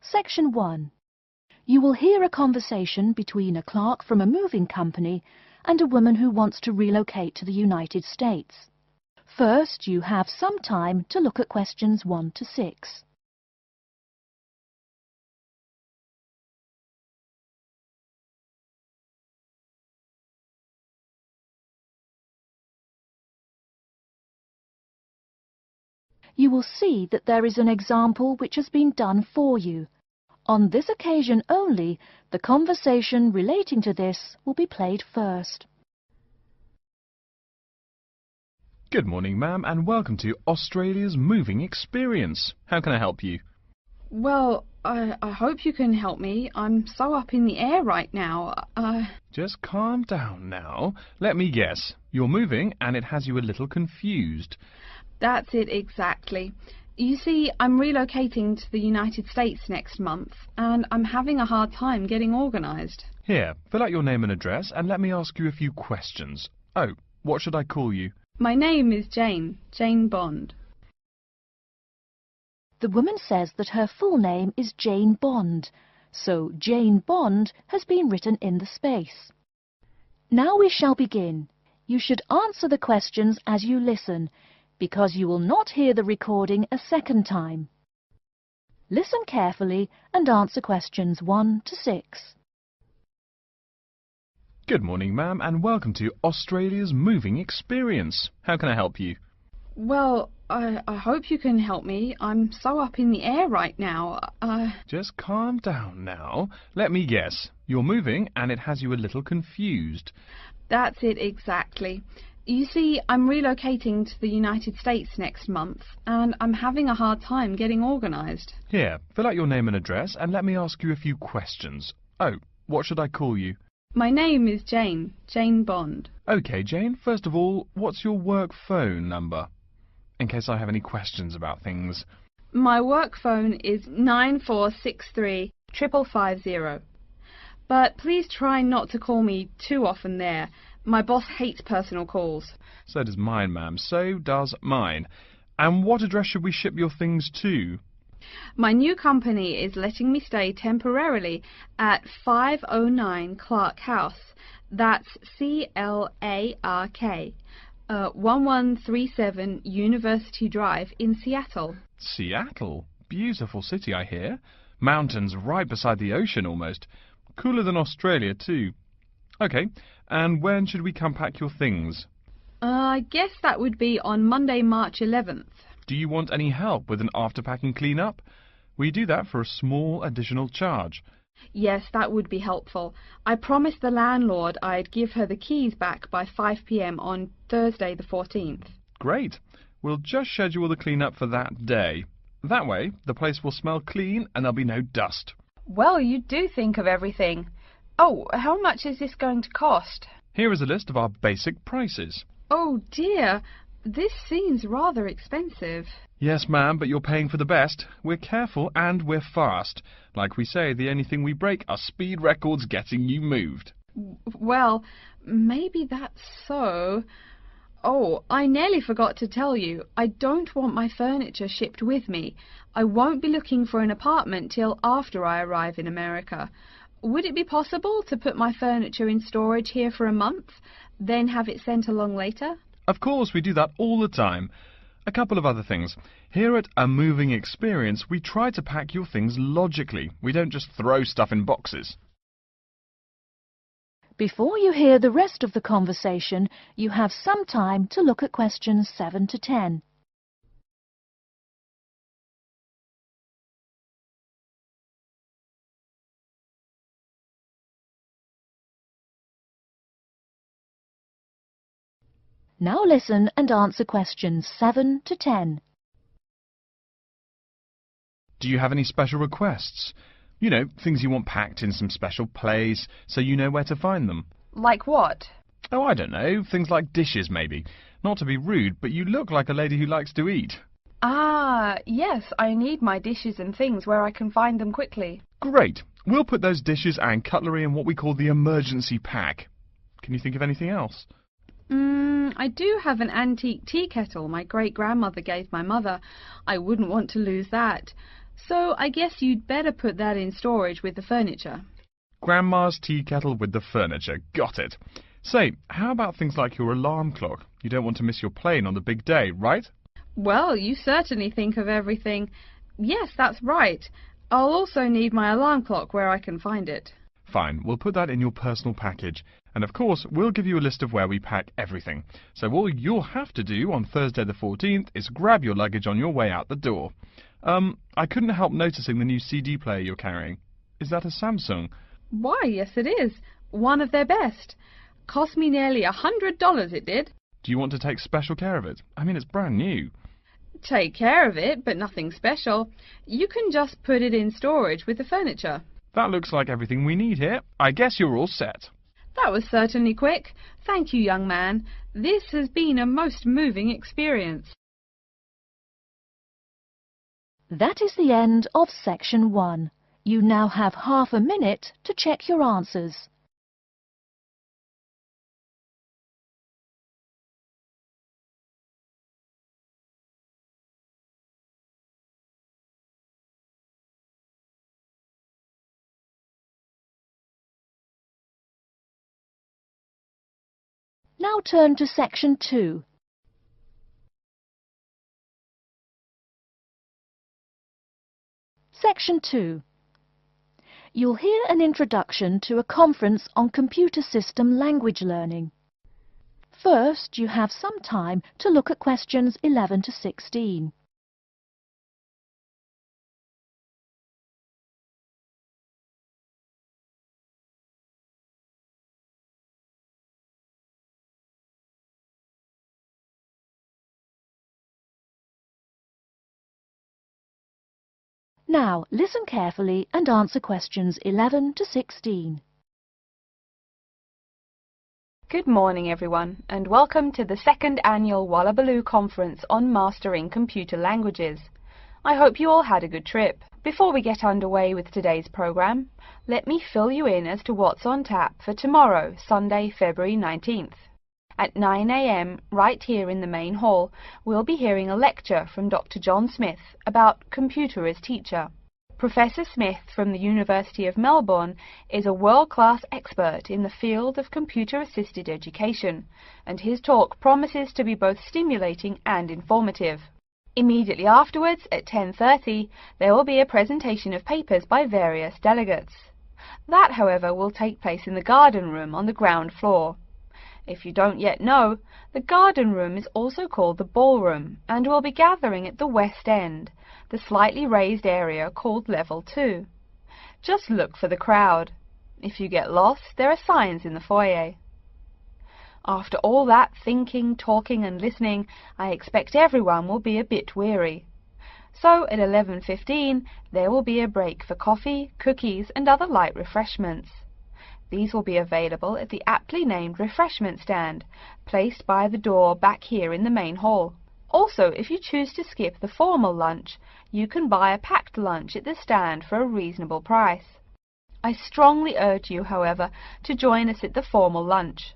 Section 1. You will hear a conversation between a clerk from a moving company and a woman who wants to relocate to the United States. First, you have some time to look at questions 1 to 6. You will see that there is an example which has been done for you. On this occasion only, the conversation relating to this will be played first. Good morning, ma'am, and welcome to Australia's Moving Experience. How can I help you? Well, I hope you can help me. I'm so up in the air right now. Just calm down now. Let me guess. You're moving and it has you a little confused. That's it exactly. You see, I'm relocating to the United States next month, and I'm having a hard time getting organised. Here, fill out your name and address and let me ask you a few questions. Oh, what should I call you? My name is Jane Bond. The woman says that her full name is Jane Bond, so Jane Bond has been written in the space. Now we shall begin. You should answer the questions as you listen, because you will not hear the recording a second time. Listen carefully and answer questions 1 to 6. Good morning, ma'am, and welcome to Australia's Moving Experience. How can I help you? Well, I hope you can help me. I'm so up in the air right now. Just calm down now. Let me guess. You're moving and it has you a little confused. That's it exactly. You see, I'm relocating to the United States next month, and I'm having a hard time getting organised. Here, fill out your name and address and let me ask you a few questions. Oh, what should I call you? My name is Jane Bond. OK, Jane, first of all, what's your work phone number? In case I have any questions about things. My work phone is 9463 550. But please try not to call me too often there. My boss hates personal calls. So does mine, ma'am. So does mine. And what address should we ship your things to? My new company is letting me stay temporarily at 509 Clark House. That's Clark. 1137 University Drive in Seattle. Seattle? Beautiful city, I hear. Mountains right beside the ocean almost. Cooler than Australia, too. OK, and when should we come pack your things? I guess that would be on Monday, March 11th. Do you want any help with an after-packing clean-up? We do that for a small additional charge. Yes, that would be helpful. I promised the landlord I'd give her the keys back by 5 p.m. on Thursday the 14th. Great. We'll just schedule the clean-up for that day. That way, the place will smell clean and there'll be no dust. Well, you do think of everything. Oh, how much is this going to cost? Here is a list of our basic prices. Oh dear, this seems rather expensive. Yes, ma'am, but you're paying for the best. We're careful and we're fast. Like we say, the only thing we break are speed records getting you moved. Well, maybe that's so. Oh, I nearly forgot to tell you. I don't want my furniture shipped with me. I won't be looking for an apartment till after I arrive in America. Would it be possible to put my furniture in storage here for a month, then have it sent along later? Of course, we do that all the time. A couple of other things. Here at A Moving Experience, we try to pack your things logically. We don't just throw stuff in boxes. Before you hear the rest of the conversation, you have some time to look at questions 7 to 10. Now listen and answer questions 7 to 10. Do you have any special requests? You know, things you want packed in some special place, so you know where to find them. Like what? Oh, I don't know. Things like dishes, maybe. Not to be rude, but you look like a lady who likes to eat. Ah, yes, I need my dishes and things where I can find them quickly. Great. We'll put those dishes and cutlery in what we call the emergency pack. Can you think of anything else? I do have an antique tea kettle my great-grandmother gave my mother. I wouldn't want to lose that. So I guess you'd better put that in storage with the furniture. Grandma's tea kettle with the furniture. Got it. Say, how about things like your alarm clock? You don't want to miss your plane on the big day, right? Well, you certainly think of everything. Yes, that's right. I'll also need my alarm clock where I can find it. Fine, we'll put that in your personal package. And of course, we'll give you a list of where we pack everything. So all you'll have to do on Thursday the 14th is grab your luggage on your way out the door. I couldn't help noticing the new CD player you're carrying. Is that a Samsung? Why, yes it is. One of their best. Cost me nearly $100, it did. Do you want to take special care of it? I mean, it's brand new. Take care of it, but nothing special. You can just put it in storage with the furniture. That looks like everything we need here. I guess you're all set. That was certainly quick. Thank you, young man. This has been a most moving experience. That is the end of Section 1. You now have half a minute to check your answers. Now turn to Section 2. Section 2. You'll hear an introduction to a conference on computer system language learning. First, you have some time to look at questions 11 to 16. Now, listen carefully and answer questions 11 to 16. Good morning, everyone, and welcome to the second annual Wallabaloo Conference on Mastering Computer Languages. I hope you all had a good trip. Before we get underway with today's program, let me fill you in as to what's on tap for tomorrow, Sunday, February 19th. At 9 a.m., right here in the main hall, we'll be hearing a lecture from Dr. John Smith about computer as teacher. Professor Smith from the University of Melbourne is a world-class expert in the field of computer-assisted education, and his talk promises to be both stimulating and informative. Immediately afterwards, at 10:30, there will be a presentation of papers by various delegates. That, however, will take place in the garden room on the ground floor. If you don't yet know, the garden room is also called the ballroom, and will be gathering at the west end, the slightly raised area called Level 2. Just look for the crowd. If you get lost, there are signs in the foyer. After all that thinking, talking and listening, I expect everyone will be a bit weary. So at 11:15, there will be a break for coffee, cookies and other light refreshments. These will be available at the aptly named refreshment stand, placed by the door back here in the main hall. Also, if you choose to skip the formal lunch, you can buy a packed lunch at the stand for a reasonable price. I strongly urge you, however, to join us at the formal lunch.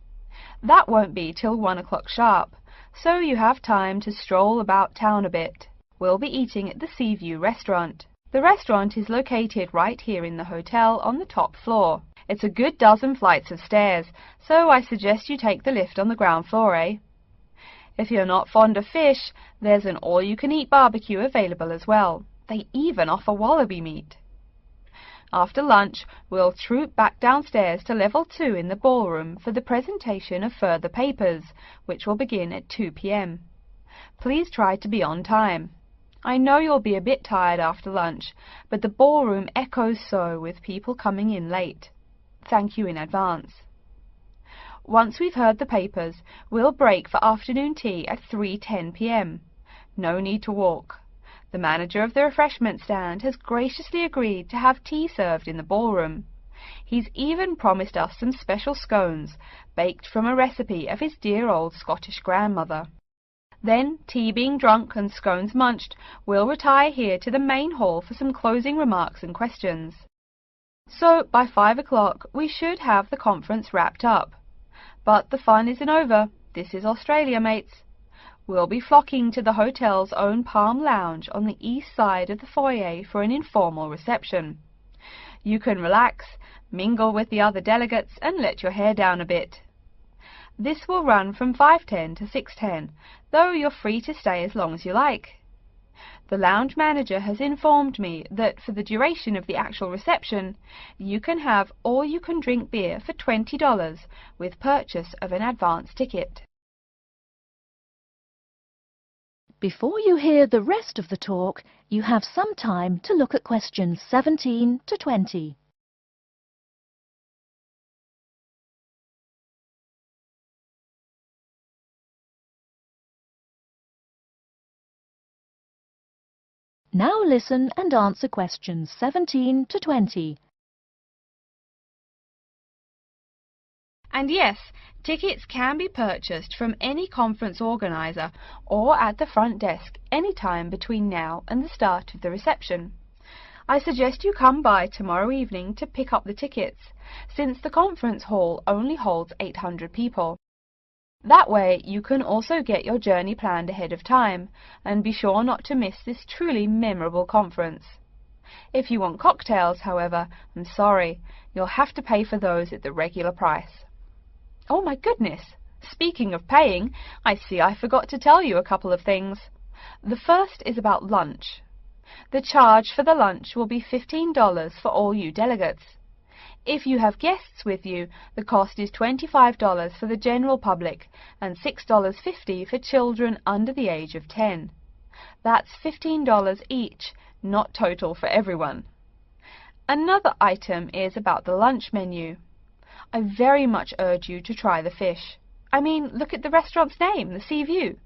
That won't be till 1 o'clock sharp, so you have time to stroll about town a bit. We'll be eating at the Seaview restaurant. The restaurant is located right here in the hotel on the top floor. It's a good dozen flights of stairs, so I suggest you take the lift on the ground floor, eh? If you're not fond of fish, there's an all-you-can-eat barbecue available as well. They even offer wallaby meat. After lunch, we'll troop back downstairs to Level 2 in the ballroom for the presentation of further papers, which will begin at 2 p.m. Please try to be on time. I know you'll be a bit tired after lunch, but the ballroom echoes so with people coming in late. Thank you in advance. Once we've heard the papers, we'll break for afternoon tea at 3:10 p.m. No need to walk. The manager of the refreshment stand has graciously agreed to have tea served in the ballroom. He's even promised us some special scones, baked from a recipe of his dear old Scottish grandmother. Then, tea being drunk and scones munched, we'll retire here to the main hall for some closing remarks and questions. So, by 5 o'clock, we should have the conference wrapped up. But the fun isn't over. This is Australia, mates. We'll be flocking to the hotel's own Palm Lounge on the east side of the foyer for an informal reception. You can relax, mingle with the other delegates, and let your hair down a bit. This will run from 5:10 to 6:10, though you're free to stay as long as you like. The lounge manager has informed me that for the duration of the actual reception, you can have all-you-can-drink beer for $20 with purchase of an advance ticket. Before you hear the rest of the talk, you have some time to look at questions 17 to 20. Now listen and answer questions 17 to 20. And yes, tickets can be purchased from any conference organizer or at the front desk any time between now and the start of the reception. I suggest you come by tomorrow evening to pick up the tickets, since the conference hall only holds 800 people. That way you can also get your journey planned ahead of time and be sure not to miss this truly memorable conference. If you want cocktails, however, I'm sorry, you'll have to pay for those at the regular price. Oh my goodness! Speaking of paying, I see I forgot to tell you a couple of things. The first is about lunch. The charge for the lunch will be $15 for all you delegates. If you have guests with you, the cost is $25 for the general public and $6.50 for children under the age of 10. That's $15 each, not total for everyone. Another item is about the lunch menu. I very much urge you to try the fish. I mean, look at the restaurant's name, the Sea View.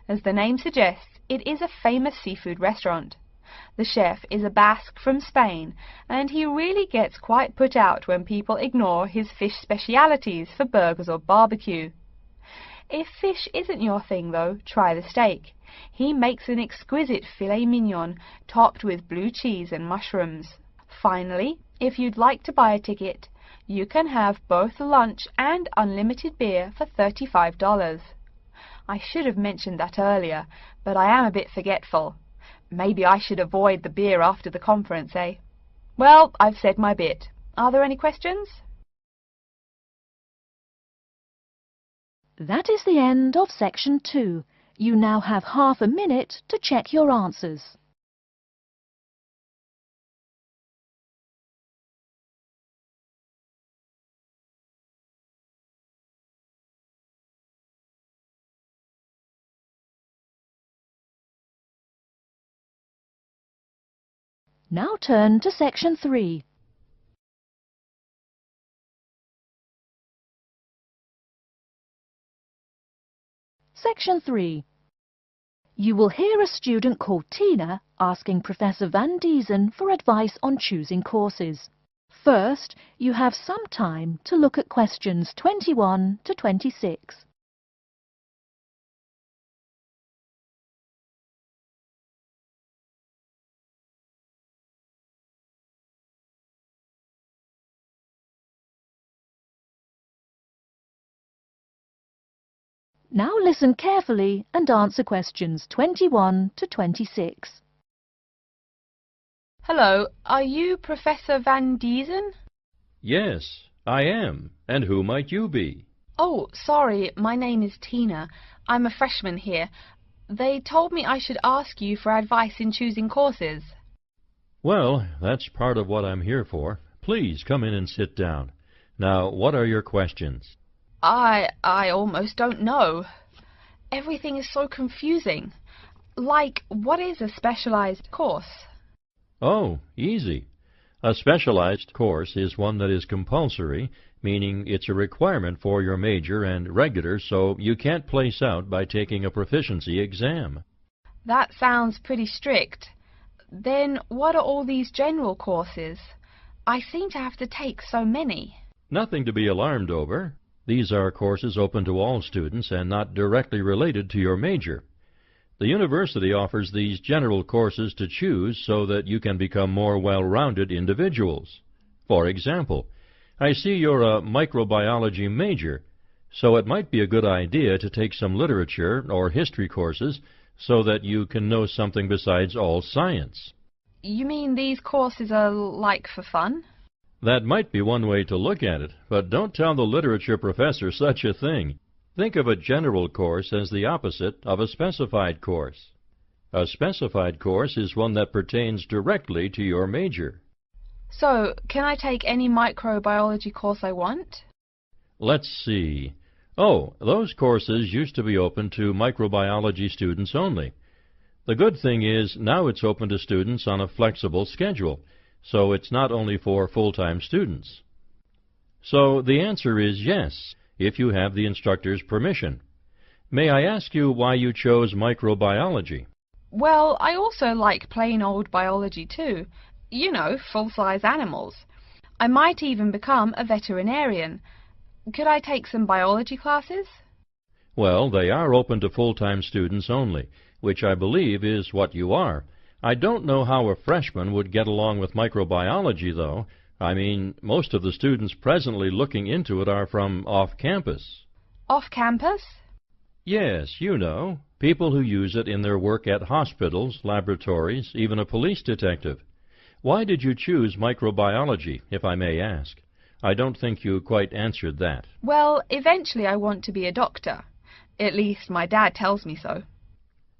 As the name suggests, it is a famous seafood restaurant. The chef is a Basque from Spain, and he really gets quite put out when people ignore his fish specialities for burgers or barbecue. If fish isn't your thing, though, try the steak. He makes an exquisite filet mignon topped with blue cheese and mushrooms. Finally, if you'd like to buy a ticket, you can have both lunch and unlimited beer for $35. I should have mentioned that earlier, but I am a bit forgetful. Maybe I should avoid the beer after the conference, eh? Well, I've said my bit. Are there any questions? That is the end of section 2. You now have half a minute to check your answers. Now turn to section 3. Section 3. You will hear a student called Tina asking Professor Van Diesen for advice on choosing courses. First, you have some time to look at questions 21 to 26. Now listen carefully and answer questions 21 to 26. Hello, are you Professor Van Diesen? Yes, I am. And who might you be? Oh, sorry, my name is Tina. I'm a freshman here. They told me I should ask you for advice in choosing courses. Well, that's part of what I'm here for. Please come in and sit down. Now, what are your questions? I almost don't know. Everything is so confusing. Like, what is a specialized course? Oh, easy. A specialized course is one that is compulsory, meaning it's a requirement for your major and regular, so you can't place out by taking a proficiency exam. That sounds pretty strict. Then what are all these general courses? I seem to have to take so many. Nothing to be alarmed over. These are courses open to all students and not directly related to your major. The university offers these general courses to choose so that you can become more well-rounded individuals. For example, I see you're a microbiology major, so it might be a good idea to take some literature or history courses so that you can know something besides all science. You mean these courses are like for fun? That might be one way to look at it, but don't tell the literature professor such a thing. Think of a general course as the opposite of a specified course. A specified course is one that pertains directly to your major. So, can I take any microbiology course I want? Let's see. Oh, those courses used to be open to microbiology students only. The good thing is now it's open to students on a flexible schedule, so it's not only for full-time students. So the answer is yes, if you have the instructor's permission. May I ask you why you chose microbiology? Well, I also like plain old biology too. You know, full-size animals. I might even become a veterinarian. Could I take some biology classes? Well, they are open to full-time students only, which I believe is what you are. I don't know how a freshman would get along with microbiology, though. I mean, most of the students presently looking into it are from off-campus. Off-campus? Yes, you know, people who use it in their work at hospitals, laboratories, even a police detective. Why did you choose microbiology, if I may ask? I don't think you quite answered that. Well, eventually I want to be a doctor. At least my dad tells me so.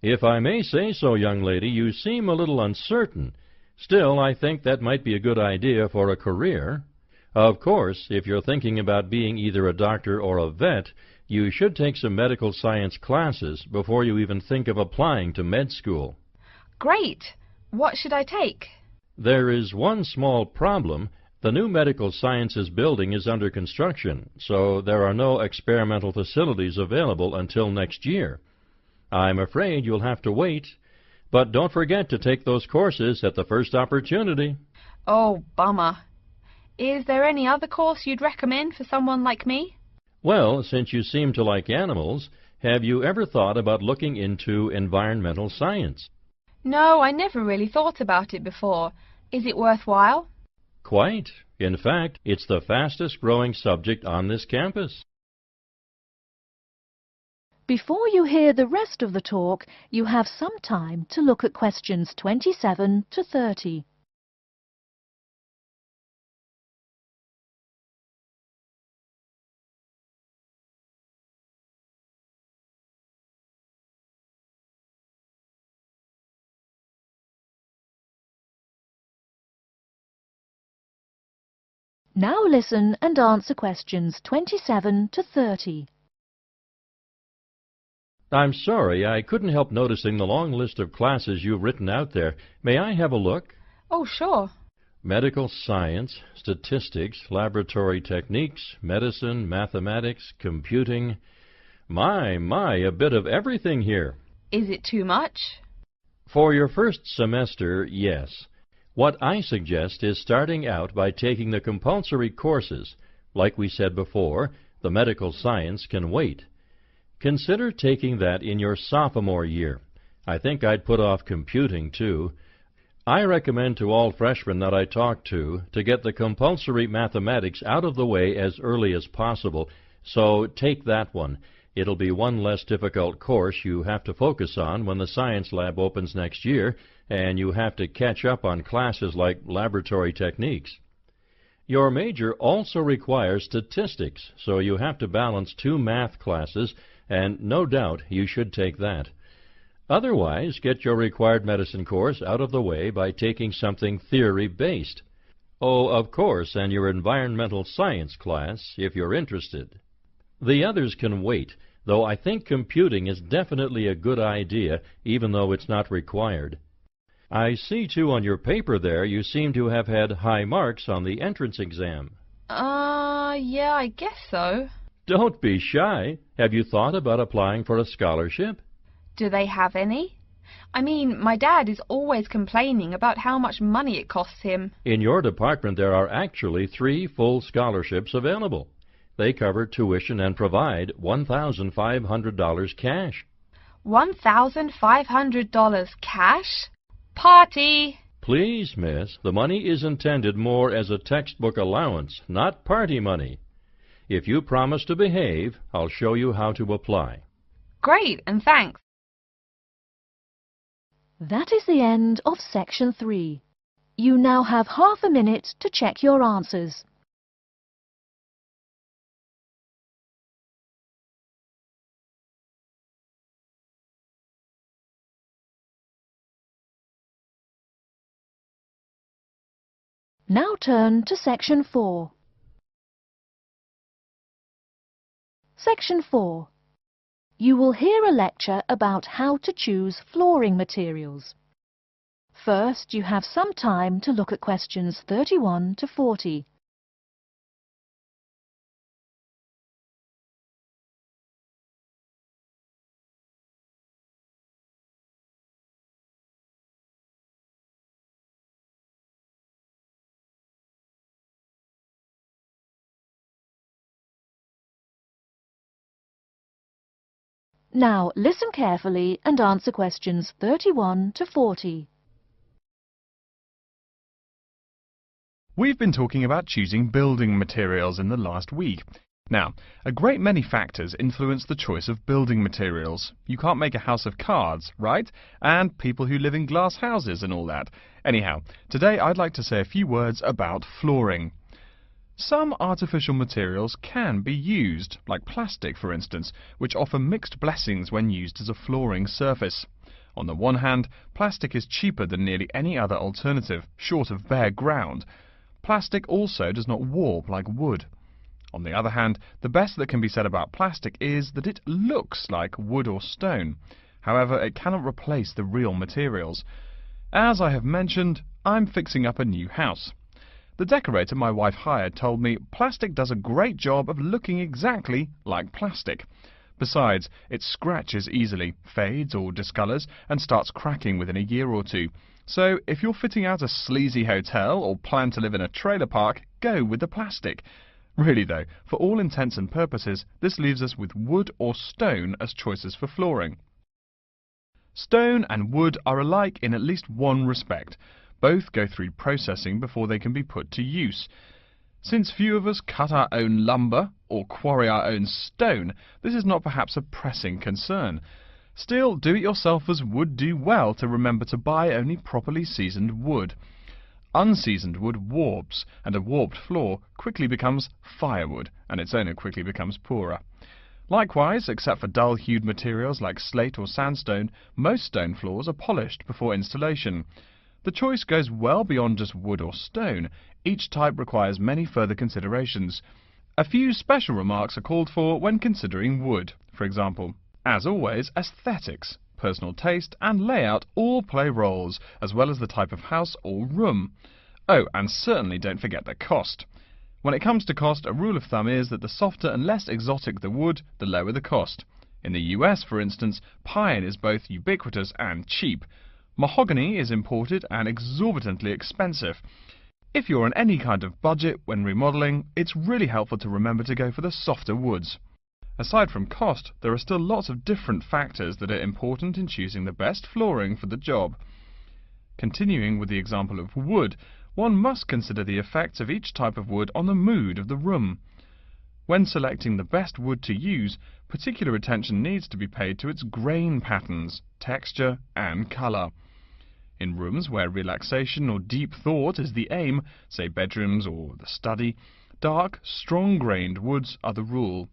If I may say so, young lady, you seem a little uncertain. Still, I think that might be a good idea for a career. Of course, if you're thinking about being either a doctor or a vet, you should take some medical science classes before you even think of applying to med school. Great! What should I take? There is one small problem. The new medical sciences building is under construction, so there are no experimental facilities available until next year. I'm afraid you'll have to wait, but don't forget to take those courses at the first opportunity. Oh, bummer. Is there any other course you'd recommend for someone like me? Well, since you seem to like animals, have you ever thought about looking into environmental science? No, I never really thought about it before. Is it worthwhile? Quite. In fact, it's the fastest growing subject on this campus. Before you hear the rest of the talk, you have some time to look at questions 27 to 30. Now listen and answer questions 27 to 30. I'm sorry, I couldn't help noticing the long list of classes you've written out there. May I have a look? Oh, sure. Medical science, statistics, laboratory techniques, medicine, mathematics, computing. My, a bit of everything here. Is it too much? For your first semester, yes. What I suggest is starting out by taking the compulsory courses. Like we said before, the medical science can wait. Consider taking that in your sophomore year. I think I'd put off computing, too. I recommend to all freshmen that I talk to get the compulsory mathematics out of the way as early as possible, so take that one. It'll be one less difficult course you have to focus on when the science lab opens next year, and you have to catch up on classes like laboratory techniques. Your major also requires statistics, so you have to balance 2 math classes, and no doubt you should take that. Otherwise, get your required medicine course out of the way by taking something theory-based. Oh, of course, and your environmental science class, if you're interested. The others can wait, though I think computing is definitely a good idea, even though it's not required. I see, too, on your paper there, you seem to have had high marks on the entrance exam. Yeah, I guess so. Don't be shy. Have you thought about applying for a scholarship? Do they have any? I mean, my dad is always complaining about how much money it costs him. In your department, there are actually 3 full scholarships available. They cover tuition and provide $1,500 cash. $1,500 cash? Party! Please, miss, the money is intended more as a textbook allowance, not party money. If you promise to behave, I'll show you how to apply. Great, and thanks. That is the end of Section 3. You now have half a minute to check your answers. Now turn to Section 4. Section 4. You will hear a lecture about how to choose flooring materials. First, you have some time to look at questions 31 to 40. Now listen carefully and answer questions 31 to 40. We've been talking about choosing building materials in the last week. Now, a great many factors influence the choice of building materials. You can't make a house of cards, right? And people who live in glass houses and all that. Anyhow, today I'd like to say a few words about flooring. Some artificial materials can be used, like plastic for instance, which offer mixed blessings when used as a flooring surface. On the one hand, plastic is cheaper than nearly any other alternative, short of bare ground. Plastic also does not warp like wood. On the other hand, the best that can be said about plastic is that it looks like wood or stone. However, it cannot replace the real materials. As I have mentioned, I'm fixing up a new house. The decorator my wife hired told me plastic does a great job of looking exactly like plastic. Besides, it scratches easily, fades or discolors, and starts cracking within a year or two. So, if you're fitting out a sleazy hotel or plan to live in a trailer park, go with the plastic. Really though, for all intents and purposes, this leaves us with wood or stone as choices for flooring. Stone and wood are alike in at least one respect. Both go through processing before they can be put to use. Since few of us cut our own lumber or quarry our own stone, this is not perhaps a pressing concern. Still, do-it-yourselfers would do well to remember to buy only properly seasoned wood. Unseasoned wood warps, and a warped floor quickly becomes firewood, and its owner quickly becomes poorer. Likewise, except for dull-hued materials like slate or sandstone, most stone floors are polished before installation. The choice goes well beyond just wood or stone. Each type requires many further considerations. A few special remarks are called for when considering wood. For example, as always, aesthetics, personal taste and layout all play roles, as well as the type of house or room. Oh, and certainly don't forget the cost. When it comes to cost, a rule of thumb is that the softer and less exotic the wood, the lower the cost. In the US, for instance, pine is both ubiquitous and cheap. Mahogany is imported and exorbitantly expensive. If you're on any kind of budget when remodeling, it's really helpful to remember to go for the softer woods. Aside from cost, there are still lots of different factors that are important in choosing the best flooring for the job. Continuing with the example of wood, one must consider the effects of each type of wood on the mood of the room. When selecting the best wood to use, particular attention needs to be paid to its grain patterns, texture and colour. In rooms where relaxation or deep thought is the aim, say bedrooms or the study, dark, strong-grained woods are the rule.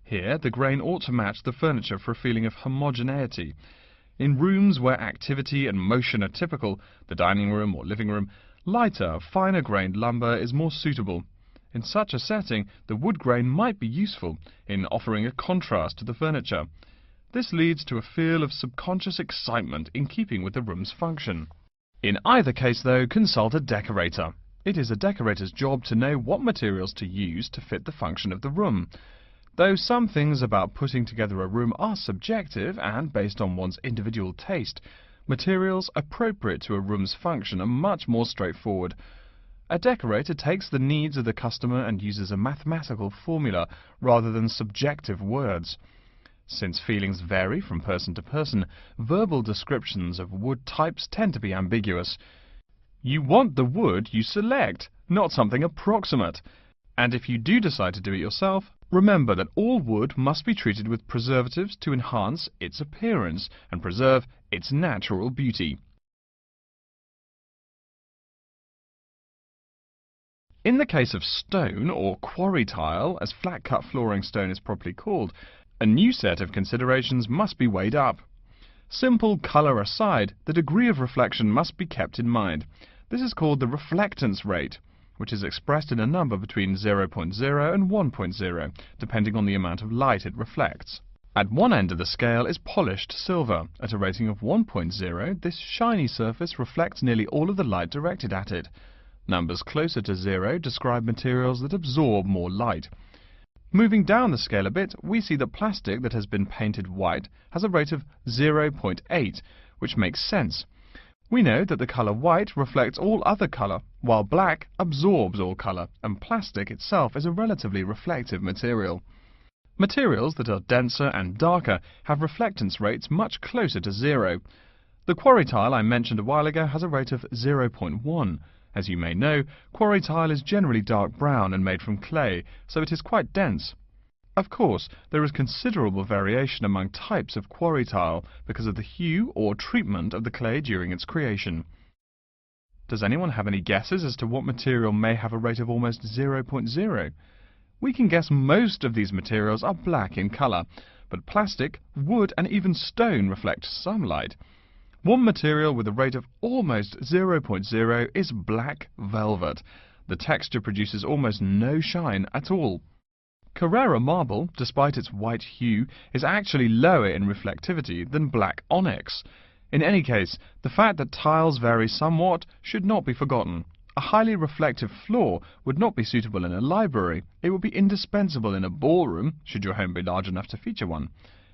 Here, the grain ought to match the furniture for a feeling of homogeneity. In rooms where activity and motion are typical, the dining room or living room, lighter, finer-grained lumber is more suitable. In such a setting, the wood grain might be useful in offering a contrast to the furniture. This leads to a feel of subconscious excitement in keeping with the room's function. In either case, though, consult a decorator. It is a decorator's job to know what materials to use to fit the function of the room. Though some things about putting together a room are subjective and based on one's individual taste, materials appropriate to a room's function are much more straightforward. A decorator takes the needs of the customer and uses a mathematical formula rather than subjective words. Since feelings vary from person to person, verbal descriptions of wood types tend to be ambiguous. You want the wood you select, not something approximate. And if you do decide to do it yourself, remember that all wood must be treated with preservatives to enhance its appearance and preserve its natural beauty. In the case of stone, or quarry tile, as flat-cut flooring stone is properly called, a new set of considerations must be weighed up. Simple colour aside, the degree of reflection must be kept in mind. This is called the reflectance rate, which is expressed in a number between 0.0 and 1.0, depending on the amount of light it reflects. At one end of the scale is polished silver. At a rating of 1.0, this shiny surface reflects nearly all of the light directed at it. Numbers closer to 0 describe materials that absorb more light. Moving down the scale a bit, we see that plastic that has been painted white has a rate of 0.8, which makes sense. We know that the colour white reflects all other colour, while black absorbs all colour, and plastic itself is a relatively reflective material. Materials that are denser and darker have reflectance rates much closer to 0. The quarry tile I mentioned a while ago has a rate of 0.1. As you may know, quarry tile is generally dark brown and made from clay, so it is quite dense. Of course, there is considerable variation among types of quarry tile because of the hue or treatment of the clay during its creation. Does anyone have any guesses as to what material may have a rate of almost 0.0? We can guess most of these materials are black in colour, but plastic, wood and even stone reflect some light. One material with a rate of almost 0.0 is black velvet. The texture produces almost no shine at all. Carrara marble, despite its white hue, is actually lower in reflectivity than black onyx. In any case, the fact that tiles vary somewhat should not be forgotten. A highly reflective floor would not be suitable in a library. It would be indispensable in a ballroom, should your home be large enough to feature one.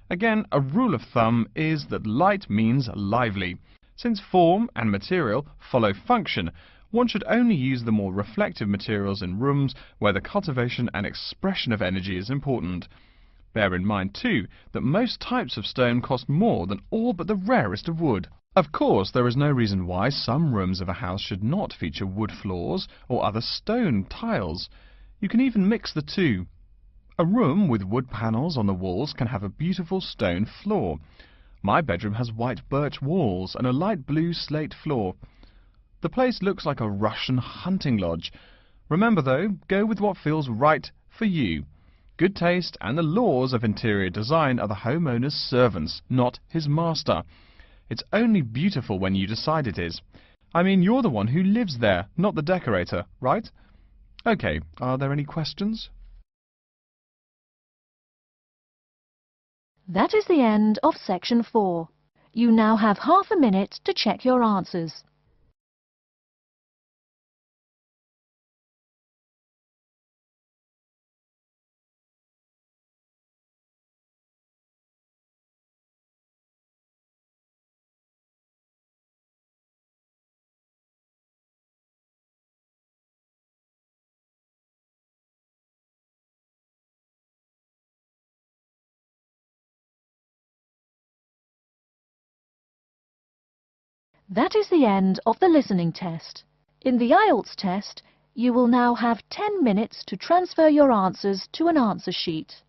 Again, a rule of thumb is that light means lively. Since form and material follow function, one should only use the more reflective materials in rooms where the cultivation and expression of energy is important. Bear in mind, too, that most types of stone cost more than all but the rarest of wood. Of course, there is no reason why some rooms of a house should not feature wood floors or other stone tiles. You can even mix the two. A room with wood panels on the walls can have a beautiful stone floor. My bedroom has white birch walls and a light blue slate floor. The place looks like a Russian hunting lodge. Remember though, go with what feels right for you. Good taste and the laws of interior design are the homeowner's servants, not his master. It's only beautiful when you decide it is. I mean, you're the one who lives there, not the decorator, right? Okay, are there any questions? That is the end of section 4. You now have half a minute to check your answers. That is the end of the listening test. In the IELTS test, you will now have 10 minutes to transfer your answers to an answer sheet.